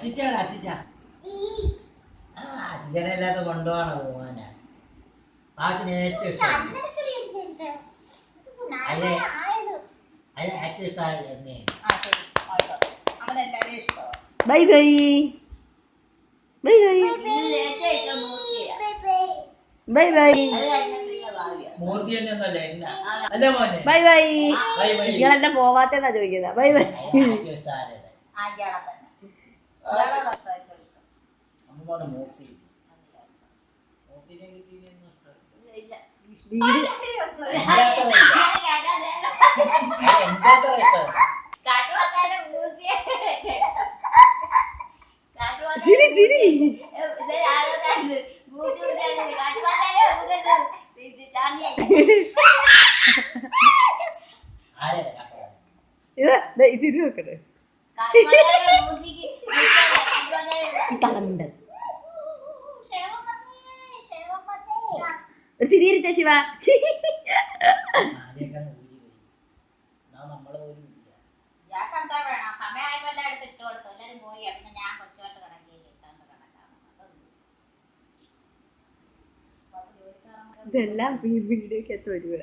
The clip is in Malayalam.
അച്ചിച്ചാണ് അച്ചിച്ച അച്ചിച്ചനല്ലാതെ കൊണ്ടുപോകണം പോവാനാ പാച്ചിന് ഏറ്റവും ഇഷ്ടം അതിന് ഏറ്റവും ഇഷ്ടമായി എന്നെ bye bye bye bye bye bye മൂർത്തി തന്നെ ഒന്നല്ലേ അല്ലേ മോനെ ബൈ ബൈ ബൈ ബൈ നിങ്ങളെന്നെ പോവാത്തെന്നാ ചോദിക്കുന്നത് ബൈ ബൈ നമ്മളോട് മൂർത്തി മൂർത്തിനെ കിട്ടിയില്ലെന്ന് ചിരി ചിരി ചിരി നോക്കട്ടെ തലമുണ്ട് ചിരിയിരിച്ച ശിവ ഇതെല്ലാം വീഡിയോക്കകത്ത് വരുക